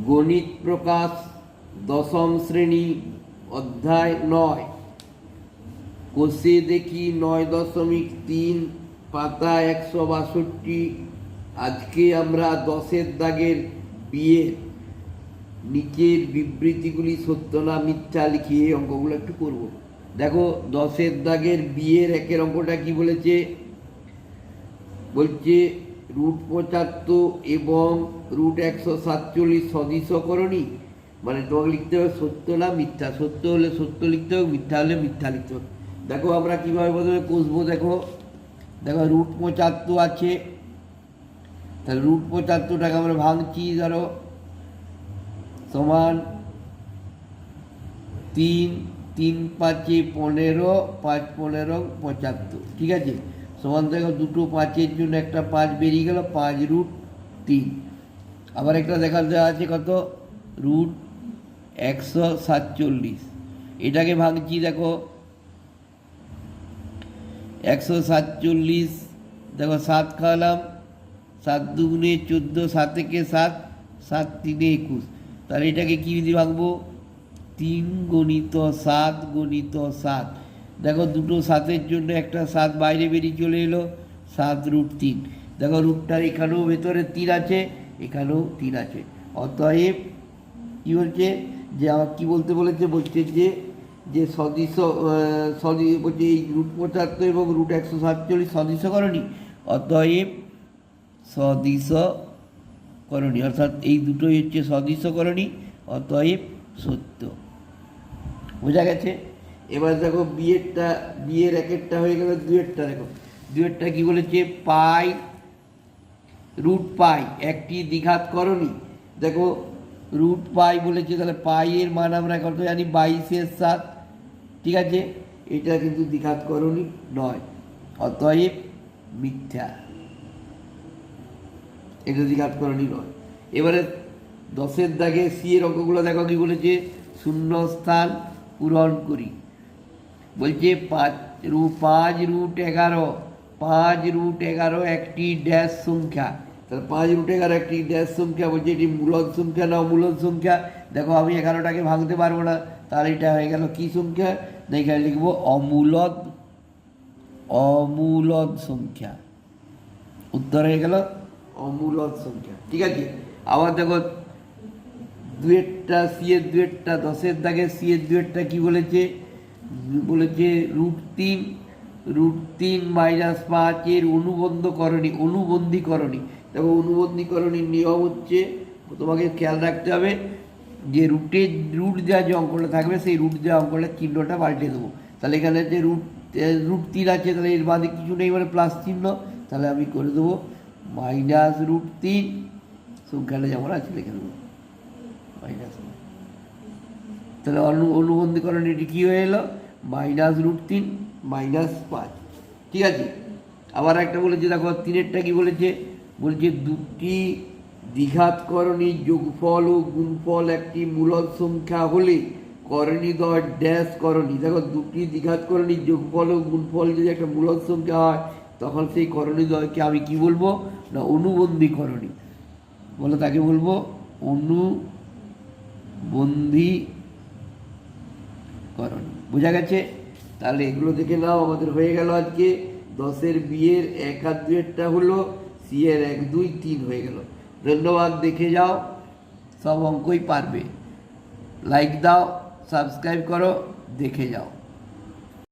গণিত প্রকাশ দশম শ্রেণী অধ্যায় 9 কোষে দেখি 9.3 পাতা 162। আজকে আমরা 10-এর দাগের বিয়ের নিচের বিবৃতিগুলি সত্য না মিথ্যা লিখিয়ে এই অঙ্কগুলো একটু করব। দেখো 10-এর দাগের বিয়ের একের অঙ্কটা কি বলেছে, বলছে √75 এবং √147 সদৃশকরণী, মানে তোমাকে লিখতে হবে সত্য না মিথ্যা। সত্য হলে সত্য লিখতে হবে, মিথ্যা হলে মিথ্যা লিখতে হবে। দেখো আমরা কীভাবে প্রথমে কষবো, দেখো √75 আছে, তাহলে √75টাকে আমরা ভাঙছি, ধরো সমান 3, 3 5 15, 5 15 75, ঠিক আছে। সমান দেখো দুটো 5-এর জন্য একটা 5 বেরিয়ে গেল, 5√3। আবার একটা দেখা দেওয়া আছে কত, √147। এটাকে ভাঙছি, দেখো 147, দেখো 7 খাওয়ালাম, 7 দুগুণে 14, 7 একে 7, 7 3 21। তাহলে এটাকে কী দিয়ে ভাঙবো, 3 × 7 × 7। দেখো দুটো 7-এর জন্য একটা 7 বাইরে বেরিয়ে চলে এলো, 7√3। দেখো রুটটার এখানেও ভেতরে 3 আছে, এখানেও 3 আছে। অতএব কী বলছে, যে আমার কী বলতে বলেছে, বলছে যে সদৃশ বলছে এই √75 এবং √147 সদৃশকরণী, অতএব সদৃশকরণী, অর্থাৎ এই দুটোই হচ্ছে সদৃশকরণী, অতএব সত্য। বোঝা গেছে? এবার দেখো বিয়ের একেরটা হয়ে গেল, দুয়েরটা দেখো দুয়েরটা কি বলেছে, পাই √পাই একটি দ্বিঘাতকরণী। দেখো √পাই বলেছে, তাহলে পাইয়ের মান আমরা কত জানি, 22/7, ঠিক আছে। এটা কিন্তু দ্বিঘাতকরণী নয়, অতএব মিথ্যা, এটা দ্বিঘাতকরণী নয়। এবারে 10-এর দাগে সি এর অঙ্কগুলো দেখো কি বলেছে, শূন্যস্থান পূরণ করি। বলছে 5√11 একটি ড্যাশ সংখ্যা। তাহলে 5√11 একটি ড্যাশ সংখ্যা, বলছে এটি মূলদ সংখ্যা না অমূলদ সংখ্যা। দেখো আমি 11টাকে ভাঙতে পারবো না, তাহলে এটা হয়ে গেল কি সংখ্যা, না এখানে লিখবো অমূলদ সংখ্যা। উত্তর হয়ে গেল অমূলদ সংখ্যা, ঠিক আছে। আবার দেখো দুয়েরটা, সি এর দুয়েরটা, 10-এর দাগে সি এর দুয়েরটা কি বলেছে, বলেছে √3 -5 এর অনুবন্ধীকরণী। দেখো অনুবন্ধীকরণীর নিয়ম হচ্ছে, তোমাকে খেয়াল রাখতে হবে যে রুট দেওয়া যে অঙ্কটা থাকবে, সেই রুট দেওয়া অঙ্কটা চিহ্নটা পাল্টে দেবো। তাহলে এখানে যে √3 আছে, তাহলে এর বাদে কিছু নেই, মানে প্লাস চিহ্ন, তাহলে আমি করে দেবো -√3, সংখ্যাটা যেমন আছে লিখে দেবো মাইনাস। তাহলে অনুবন্ধীকরণীটি কী হয়ে এলো, -√3 -5, ঠিক আছে। আবার একটা বলেছে, দেখো 3-এরটা কি বলেছে, বলছে দুটি দ্বিঘাতকরণীর যোগফল ও গুণফল একটি মূলদ সংখ্যা হলে করণীদ্বয় ড্যাশ করণী। দেখো দুটি দ্বিঘাতকরণীর যোগফল ও গুণফল যদি একটা মূলদ সংখ্যা হয়, তখন সেই করণীদ্বয়কে আমি কি বলবো, না অনুবন্ধীকরণী বলে, তাকে বলবো অনুবন্ধীকরণী। বোঝা গেছে? তাহলে এগুলো দেখে নাও, আমাদের হয়ে গেল আজকে 10-এর বিয়ের 1 আর 2-এরটা হলো, সি এর 1 2 3 হয়ে গেল। ধন্যবাদ, দেখে যাও, সব অঙ্কই পারবে। লাইক দাও, সাবস্ক্রাইব করো, দেখে যাও।